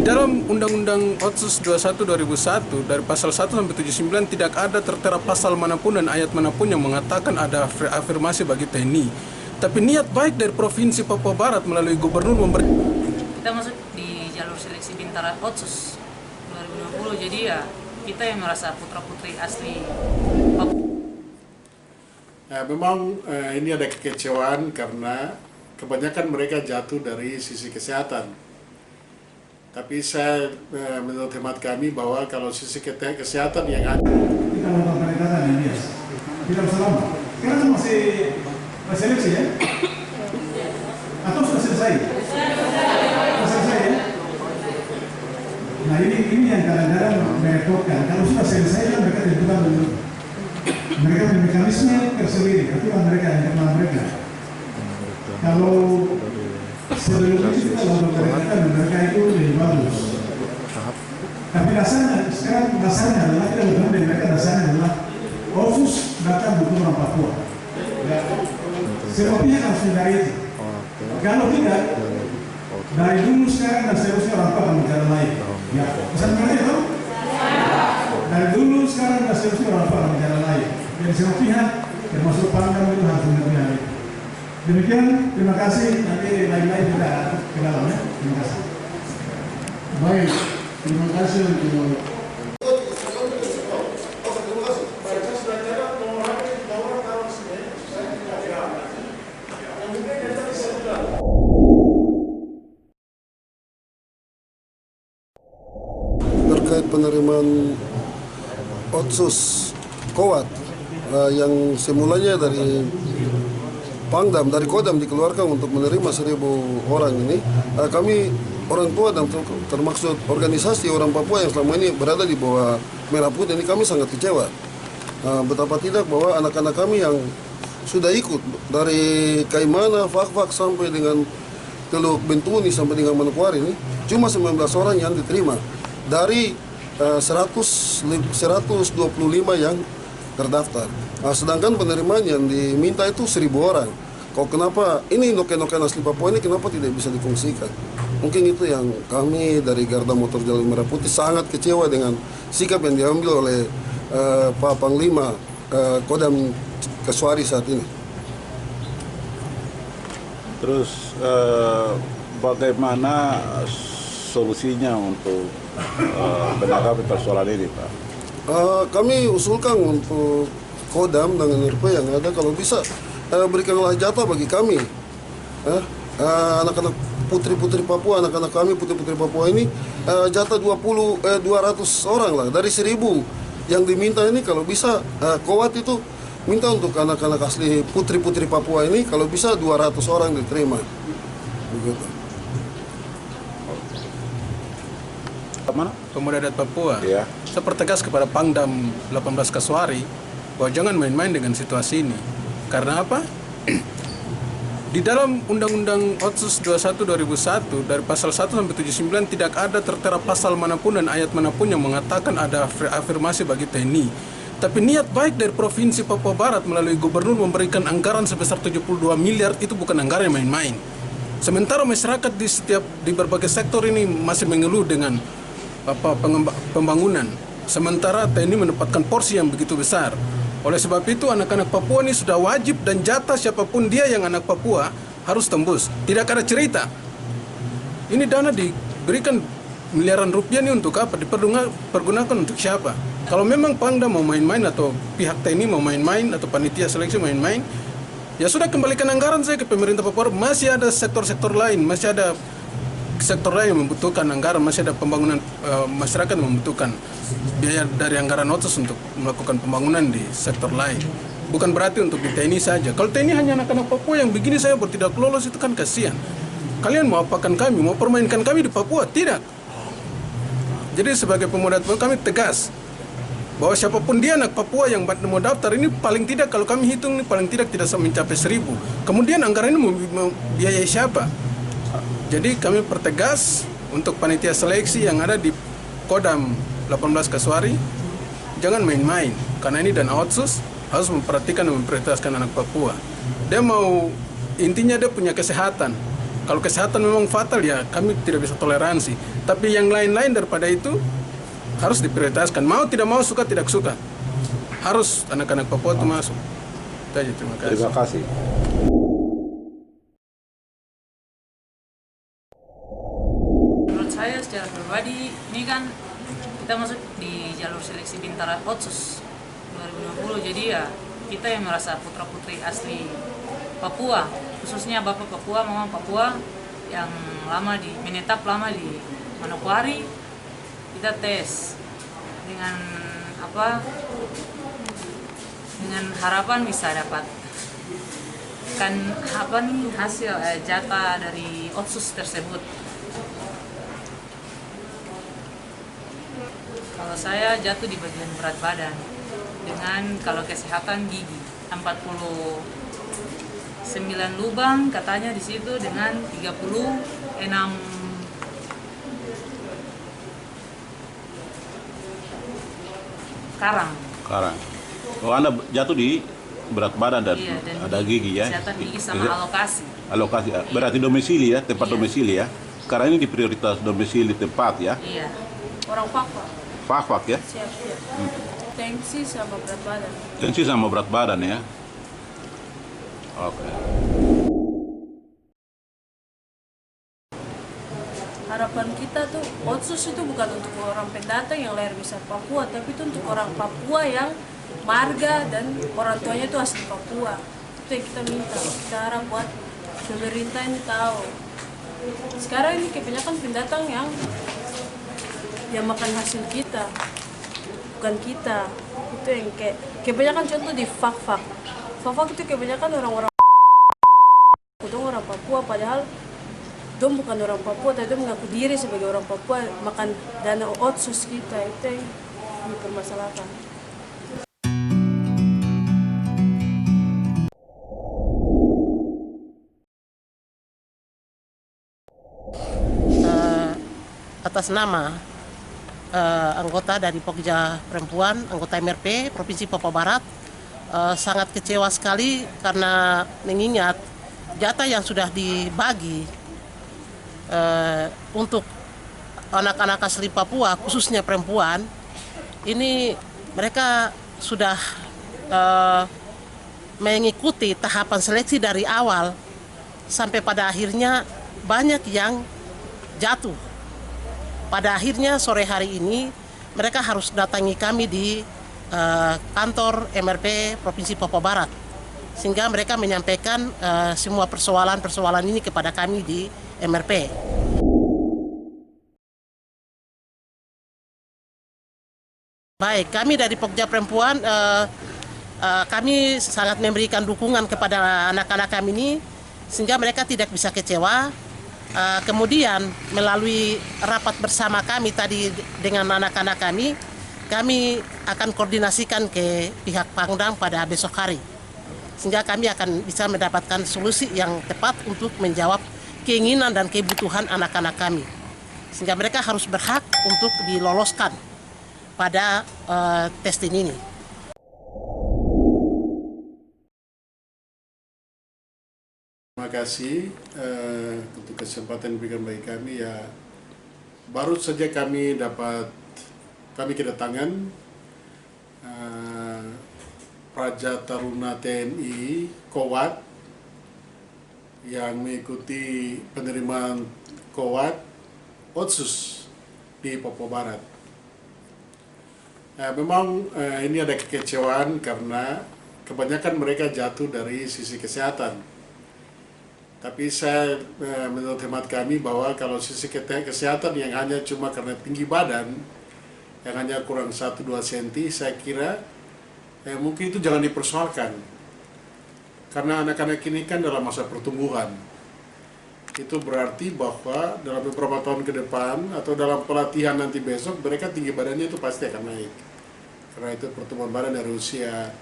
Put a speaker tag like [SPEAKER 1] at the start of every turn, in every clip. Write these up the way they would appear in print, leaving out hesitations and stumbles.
[SPEAKER 1] Di dalam Undang-Undang Otsus 21 2001 dari pasal 1 sampai 79 tidak ada tertera pasal manapun dan ayat manapun yang mengatakan ada afirmasi bagi TNI. Tapi niat baik dari Provinsi Papua Barat melalui gubernur memberi.
[SPEAKER 2] Kita masuk di jalur seleksi Bintara Otsus 2020, jadi ya kita yang merasa putra-putri asli Papua.
[SPEAKER 3] Nah, memang ini ada kekecewaan karena kebanyakan mereka jatuh dari sisi kesehatan. Tapi saya menurut hemat kami bahwa kalau sisi kesehatan yang ada
[SPEAKER 4] kita melakukan pendekatan yang biasa, tidak usah lama. Sekarang masih seleksi ya? Atau sudah selesai? Sudah selesai ya? Nah ini yang kadang-kadang merepotkan. Kalau sudah selesai kan mereka tentukan dulu. Mereka punya mekanisme tersendiri, aturan mereka, internal mereka. Kalau sebelum itu kita lakukan pendekatan mereka itu lebih bagus. Tapi dasarnya adalah kita bertemu dengan mereka, dasarnya adalah Otsus datang butuh orang Papua. Ya. Semua pihak harus mencari itu. Kalau tidak, dari dulu sekarang dan seterusnya orang Papua bicara lain. Ya, pesan mereka itu? Dari dulu sekarang dan seterusnya orang Papua bicara lain. Jadi semua pihak, termasuk Pangdam itu harus mengerti itu. Demikian, terima kasih. Nanti lain-lain kita ke dalam ya. Terima kasih. Baik, terima kasih untuk
[SPEAKER 5] terkait penerimaan Otsus Kowat yang semulanya dari Pangdam, dari Kodam dikeluarkan untuk menerima 1.000 orang ini. Kami orang tua dan termaksud organisasi orang Papua yang selama ini berada di bawah Merah Putih ini kami sangat kecewa. Betapa tidak bahwa anak-anak kami yang sudah ikut dari Kaimana, Fak-Fak sampai dengan Teluk Bentuni sampai dengan Manokwari ini cuma 19 orang yang diterima dari 125 yang terdaftar. Sedangkan penerimaan yang diminta itu 1.000 orang. Kok kenapa ini noken-noken asli Papua ini kenapa tidak bisa difungsikan? Mungkin itu yang kami dari Garda Motor Jalur Merah Putih sangat kecewa dengan sikap yang diambil oleh Pak Panglima Kodam Kasuari saat ini.
[SPEAKER 6] Terus bagaimana solusinya untuk menanggapi persoalan ini, Pak?
[SPEAKER 5] Kami usulkan untuk Kodam dengan RP yang ada kalau bisa berikanlah jatah bagi kami, anak-anak putri-putri Papua, anak-anak kami putri-putri Papua ini jatah 200 orang lah dari 1.000 yang diminta ini kalau bisa Kowat itu minta untuk anak-anak asli putri-putri Papua ini kalau bisa 200 orang diterima. Begitu.
[SPEAKER 6] Mana?
[SPEAKER 1] Pemuda adat Papua.
[SPEAKER 6] Ya.
[SPEAKER 1] Saya pertegas kepada Pangdam 18 Kasuari bahwa jangan main-main dengan situasi ini. Karena apa? Di dalam Undang-Undang Otsus 21 2001 dari pasal 1 sampai 79 tidak ada tertera pasal manapun dan ayat manapun yang mengatakan ada afirmasi bagi TNI. Tapi niat baik dari Provinsi Papua Barat melalui gubernur memberikan anggaran sebesar 72 miliar itu bukan anggaran yang main-main. Sementara masyarakat di berbagai sektor ini masih mengeluh dengan pembangunan. Sementara TNI mendapatkan porsi yang begitu besar. Oleh sebab itu anak-anak Papua ini sudah wajib dan jatah siapapun dia yang anak Papua harus tembus. Tidak ada cerita. Ini dana diberikan miliaran rupiah ini untuk apa? Dipergunakan untuk siapa? Kalau memang Pangdam mau main-main atau pihak TNI mau main-main atau panitia seleksi main-main, ya sudah kembalikan anggaran saya ke pemerintah Papua. Masih ada sektor-sektor lain, masih ada sektor lain yang membutuhkan anggaran, masih ada pembangunan masyarakat yang membutuhkan biaya dari anggaran Otsus untuk melakukan pembangunan di sektor lain. Bukan berarti untuk di TNI saja. Kalau TNI hanya anak-anak Papua yang begini saya tidak lolos itu kan kasihan. Kalian mau apakan kami, mau permainkan kami di Papua? Tidak. Jadi sebagai pemuda kami tegas bahwa siapapun dia anak Papua yang mau daftar ini paling tidak kalau kami hitung ini paling tidak mencapai 1.000. Kemudian anggaran ini mau biayai siapa? Jadi kami pertegas untuk panitia seleksi yang ada di Kodam 18 Kasuari, jangan main-main, karena ini dana Otsus harus memperhatikan dan memprioritaskan anak Papua. Dia mau, intinya dia punya kesehatan, Kalau kesehatan memang fatal ya kami tidak bisa toleransi. Tapi yang lain-lain daripada itu harus diprioritaskan. Mau tidak mau, suka tidak suka, harus anak-anak Papua itu masuk. Itu aja, terima kasih.
[SPEAKER 6] Terima kasih.
[SPEAKER 2] Menurut saya secara pribadi ini kan kita masuk di jalur seleksi Bintara Otsus 2020, jadi ya kita yang merasa putra-putri asli Papua, khususnya Bapak Papua, Mama Papua yang menetap lama di Manokwari, kita tes dengan dengan harapan bisa dapat hasil jatah dari Otsus tersebut. Kalau saya jatuh di bagian berat badan dengan kalau kesehatan gigi 49 lubang katanya di situ dengan 36 karang.
[SPEAKER 6] Oh, Anda jatuh di berat badan dan
[SPEAKER 2] Iya, dan
[SPEAKER 6] ada gigi ya.
[SPEAKER 2] Kesehatan gigi sama alokasi.
[SPEAKER 6] Alokasi. Berarti domisili ya, tempat
[SPEAKER 2] Iya.
[SPEAKER 6] domisili ya. Karena ini di prioritas domisili tempat ya.
[SPEAKER 2] Iya.
[SPEAKER 7] Orang Papua.
[SPEAKER 6] Fak ya.
[SPEAKER 7] Siap. Tensi sama berat badan.
[SPEAKER 6] Tensi sama berat badan ya. Oke.
[SPEAKER 7] Harapan kita tuh Otsus itu bukan untuk orang pendatang yang lahir besar Papua, tapi itu untuk orang Papua yang marga dan orang tuanya itu asli Papua. Itu yang kita minta. Kita harap buat pemerintah ini tahu. Sekarang ini kebanyakan pendatang yang makan hasil kita, bukan kita. Itu yang kebanyakan contoh di Fak itu kebanyakan orang-orang orang Papua, padahal dong bukan orang Papua, tapi dong mengaku diri sebagai orang Papua, makan dana Otsus kita. Itu yang dipermasalahkan.
[SPEAKER 8] Atas nama anggota dari Pokja Perempuan, anggota MRP Provinsi Papua Barat, sangat kecewa sekali karena mengingat jatah yang sudah dibagi untuk anak-anak asli Papua, khususnya perempuan, ini mereka sudah mengikuti tahapan seleksi dari awal sampai pada akhirnya banyak yang jatuh. Pada akhirnya sore hari ini mereka harus datangi kami di kantor MRP Provinsi Papua Barat, sehingga mereka menyampaikan semua persoalan ini kepada kami di MRP. Baik, kami dari Pokja Perempuan kami sangat memberikan dukungan kepada anak-anak kami ini sehingga mereka tidak bisa kecewa. Kemudian melalui rapat bersama kami tadi dengan anak-anak kami akan koordinasikan ke pihak Pangdam pada besok hari, sehingga kami akan bisa mendapatkan solusi yang tepat untuk menjawab keinginan dan kebutuhan anak-anak kami, sehingga mereka harus berhak untuk diloloskan pada testing ini.
[SPEAKER 3] Terima kasih untuk kesempatan diberikan bagi kami ya. Baru saja kami kedatangan Praja Taruna TNI Kowat yang mengikuti penerimaan Kowat Otsus di Papua Barat. Memang ini ada kekecewaan karena kebanyakan mereka jatuh dari sisi kesehatan. Tapi saya menurut hemat kami bahwa kalau sisi kesehatan yang hanya cuma karena tinggi badan, yang hanya kurang 1-2 cm, saya kira mungkin itu jangan dipersoalkan. Karena anak-anak ini kan dalam masa pertumbuhan. Itu berarti bahwa dalam beberapa tahun ke depan atau dalam pelatihan nanti besok, mereka tinggi badannya itu pasti akan naik. Karena itu pertumbuhan badan dari usia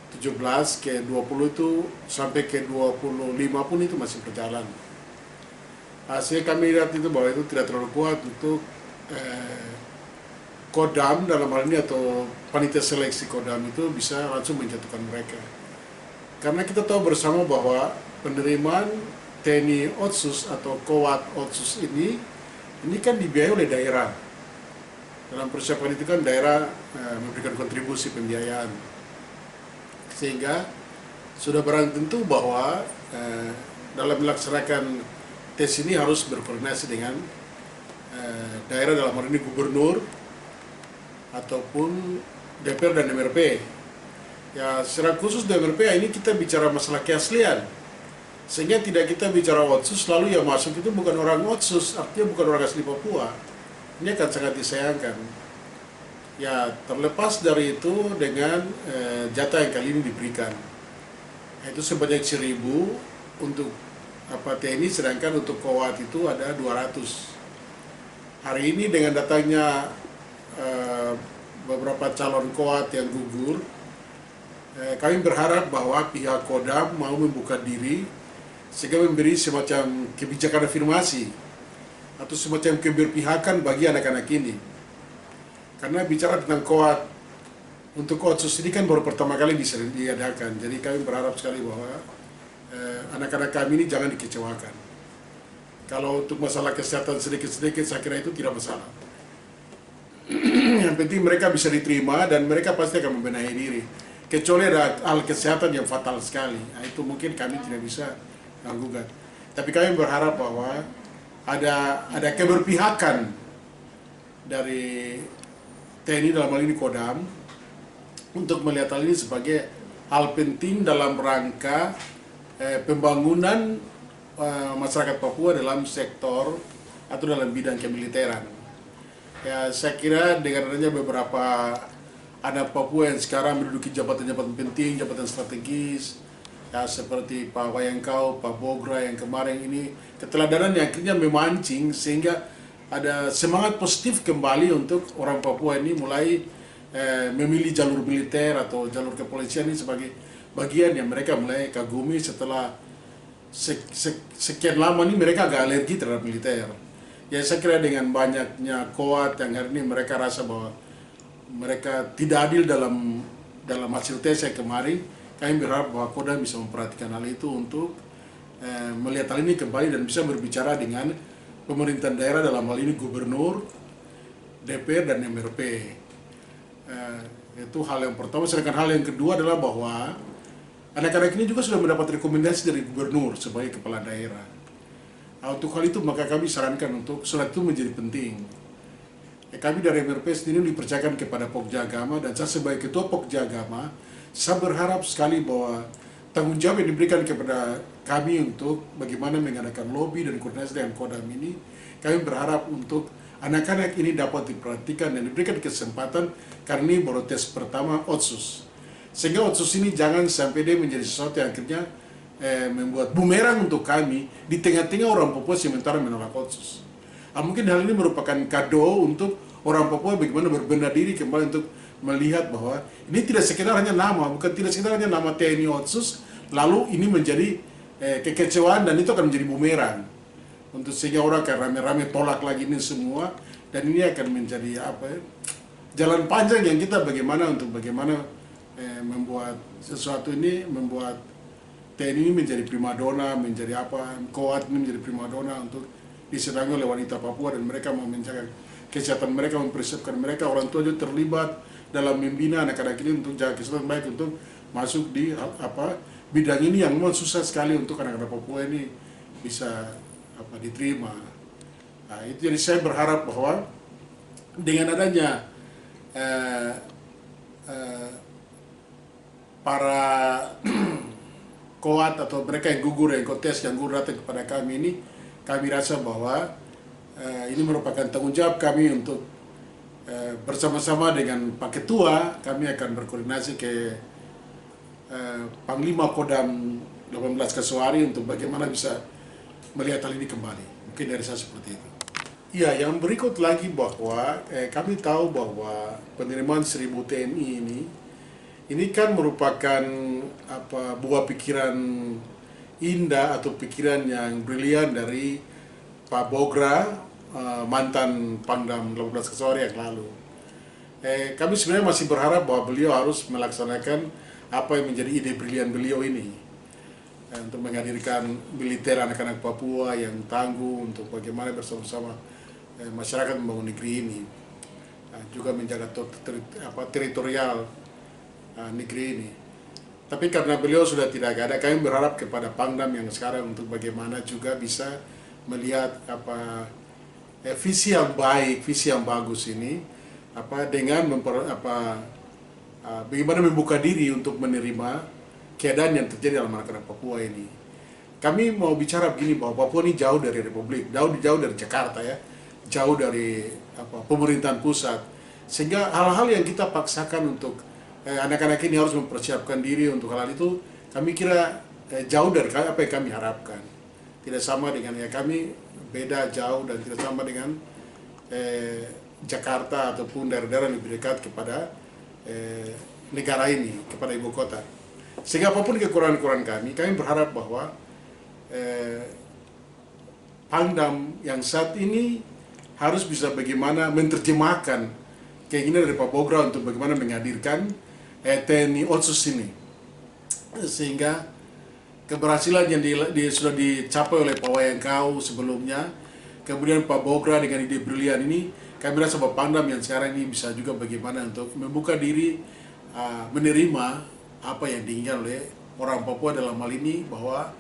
[SPEAKER 3] 17 ke 20 itu sampai ke 25 pun itu masih berjalan. Hasil kami lihat itu bahwa itu tidak terlalu kuat untuk Kodam dalam hal ini atau panitia seleksi Kodam itu bisa langsung menjatuhkan mereka. Karena kita tahu bersama bahwa penerimaan TNI Otsus atau Kowat Otsus ini kan dibiayai oleh daerah. Dalam persiapan itu kan daerah memberikan kontribusi pembiayaan, sehingga sudah barang tentu bahwa dalam melaksanakan tes ini harus berkoordinasi dengan daerah, dalam hal ini gubernur ataupun DPR dan MRP. Ya, secara khusus di MRP ini kita bicara masalah keaslian, sehingga tidak kita bicara Otsus lalu yang masuk itu bukan orang Otsus, artinya bukan orang asli Papua. Ini akan sangat disayangkan. Ya, terlepas dari itu dengan jatah yang kali ini diberikan, itu sebanyak 1.000 untuk TNI, sedangkan untuk Kowat itu ada 200. Hari ini dengan datangnya beberapa calon Kowat yang gugur, kami berharap bahwa pihak Kodam mau membuka diri sehingga memberi semacam kebijakan afirmasi atau semacam keberpihakan bagi anak-anak ini. Karena bicara tentang Kowat untuk Otsus ini kan baru pertama kali bisa diadakan, jadi kami berharap sekali bahwa anak-anak kami ini jangan dikecewakan. Kalau untuk masalah kesehatan sedikit-sedikit saya kira itu tidak masalah. Yang penting mereka bisa diterima dan mereka pasti akan membenahi diri. Kecuali ada hal kesehatan yang fatal sekali, nah, itu mungkin kami tidak bisa gugat. Tapi kami berharap bahwa ada keberpihakan dari TNI dalam hal ini Kodam untuk melihat hal ini sebagai hal penting dalam rangka pembangunan masyarakat Papua dalam sektor atau dalam bidang kemiliteran. Ya, saya kira dengan adanya beberapa anak Papua yang sekarang menduduki jabatan-jabatan penting, jabatan strategis, ya seperti Pak Wayangkau, Pak Bogra yang kemarin ini, keteladanan yang akhirnya memancing sehingga ada semangat positif kembali untuk orang Papua ini mulai memilih jalur militer atau jalur kepolisian ini sebagai bagian yang mereka mulai kagumi setelah sekian lama ini mereka agak alergi terhadap militer. Ya, saya kira dengan banyaknya Kowat yang hari ini mereka rasa bahwa mereka tidak adil dalam hasil tes yang kemarin, kami berharap bahwa Kodam bisa memperhatikan hal itu untuk melihat hal ini kembali dan bisa berbicara dengan pemerintahan daerah, dalam hal ini gubernur, DPR dan MRP. Itu hal yang pertama. Sedangkan hal yang kedua adalah bahwa anak-anak ini juga sudah mendapat rekomendasi dari gubernur sebagai kepala daerah. Untuk hal itu maka kami sarankan untuk surat itu menjadi penting. Kami dari MRP sendiri dipercayakan kepada Pokja Agama, dan saya sebagai ketua Pokja Agama, saya berharap sekali bahwa tanggung jawab yang diberikan kepada kami untuk bagaimana mengadakan lobby dan koordinasi dengan Kodam ini, kami berharap untuk anak-anak ini dapat diperhatikan dan diberikan kesempatan, karena ini baru tes pertama Otsus. Sehingga Otsus ini jangan sampai dia menjadi sesuatu yang akhirnya membuat bumerang untuk kami di tengah-tengah orang Papua sementara menolak Otsus. Mungkin hal ini merupakan kado untuk orang Papua bagaimana berbenah diri kembali untuk melihat bahwa ini tidak sekedar hanya nama, bukan tidak sekedar hanya nama TNI Otsus, lalu ini menjadi kekecewaan dan itu akan menjadi bumerang untuk sehingga orang akan rame-rame tolak lagi ini semua, dan ini akan menjadi jalan panjang yang kita bagaimana membuat sesuatu ini, membuat TNI ini menjadi primadona, menjadi Kowat ini menjadi primadona untuk disenangi oleh wanita Papua, dan mereka mau menjaga kesehatan mereka, mempersiapkan mereka, orang tua juga terlibat dalam membina anak-anak ini untuk jaga kesehatan baik untuk masuk di bidang ini yang memang susah sekali untuk anak-anak Papua ini bisa diterima. Nah, itu jadi saya berharap bahwa dengan adanya para Kowat atau mereka yang gugur, yang kontes, yang gugur datang kepada kami ini, kami rasa bahwa ini merupakan tanggung jawab kami untuk bersama-sama dengan Pak Ketua, kami akan berkoordinasi ke Panglima Kodam 18 Kasuari untuk bagaimana bisa melihat hal ini kembali. Mungkin dari saya seperti itu. Ya, yang berikut lagi bahwa kami tahu bahwa penerimaan 1.000 TNI ini kan merupakan buah pikiran indah atau pikiran yang brilian dari Pak Bogra, mantan Pangdam 18 Kasuari yang lalu. Kami sebenarnya masih berharap bahwa beliau harus melaksanakan apa yang menjadi ide brilian beliau ini. untuk menghadirkan militer anak-anak Papua yang tangguh untuk bagaimana bersama-sama masyarakat membangun negeri ini, juga menjaga teritorial negeri ini. Tapi karena beliau sudah tidak ada, kami berharap kepada Pangdam yang sekarang untuk bagaimana juga bisa melihat visi yang baik, visi yang bagus ini, dengan bagaimana membuka diri untuk menerima keadaan yang terjadi dalam anak-anak Papua ini. Kami mau bicara begini, bahwa Papua ini jauh dari Republik, jauh dari Jakarta ya, jauh dari pemerintahan pusat, sehingga hal-hal yang kita paksakan untuk anak-anak ini harus mempersiapkan diri untuk hal itu, kami kira jauh dari apa yang kami harapkan. Tidak sama dengan kami beda jauh dan tidak sama dengan Jakarta ataupun daerah-daerah yang lebih dekat kepada negara ini, kepada ibu kota. Sehingga apapun kekurangan-kekurangan kami berharap bahwa Pangdam yang saat ini harus bisa bagaimana menerjemahkan keinginan dari Pak Bogra untuk bagaimana menghadirkan TNI Otsus ini, sehingga keberhasilan yang sudah dicapai oleh Pak Wayangkau sebelumnya, kemudian Pak Bogra dengan ide brilian ini, kami rasa Pak Pangdam yang sekarang ini bisa juga bagaimana untuk membuka diri, menerima apa yang diinginkan oleh orang Papua dalam hal ini, bahwa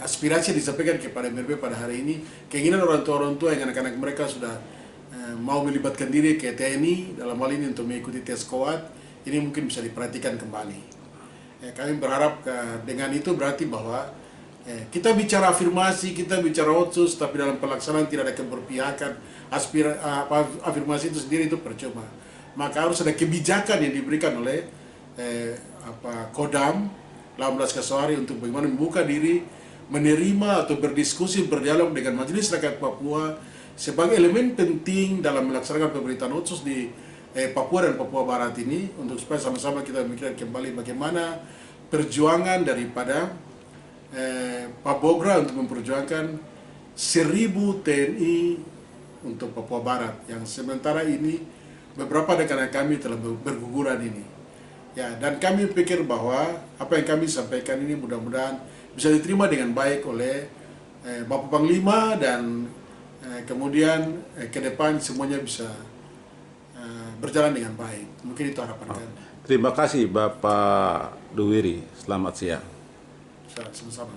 [SPEAKER 3] aspirasi yang disampaikan kepada MRP pada hari ini, keinginan orang tua yang anak-anak mereka sudah mau melibatkan diri ke TNI dalam hal ini untuk mengikuti tes KOAT, ini mungkin bisa diperhatikan kembali. Kami berharap dengan itu berarti bahwa kita bicara afirmasi, kita bicara Otsus, tapi dalam pelaksanaan tidak ada keberpihakan, afirmasi itu sendiri itu percuma. Maka harus ada kebijakan yang diberikan oleh Kodam 18 Kasawari untuk bagaimana membuka diri, menerima atau berdiskusi, berdialog dengan Majelis Rakyat Papua sebagai elemen penting dalam melaksanakan pemerintahan Otsus di Papua dan Papua Barat ini, untuk supaya sama-sama kita memikirkan kembali bagaimana perjuangan daripada Pak Bogra untuk memperjuangkan 1000 TNI untuk Papua Barat, yang sementara ini beberapa rekan kami telah berguguran ini. Ya, dan kami pikir bahwa apa yang kami sampaikan ini mudah-mudahan bisa diterima dengan baik oleh Bapak Panglima, dan kemudian ke depan semuanya bisa berjalan dengan baik. Mungkin itu harapan kami.
[SPEAKER 6] Terima kasih Bapak Duwiri. Selamat siang.
[SPEAKER 3] Sama-sama.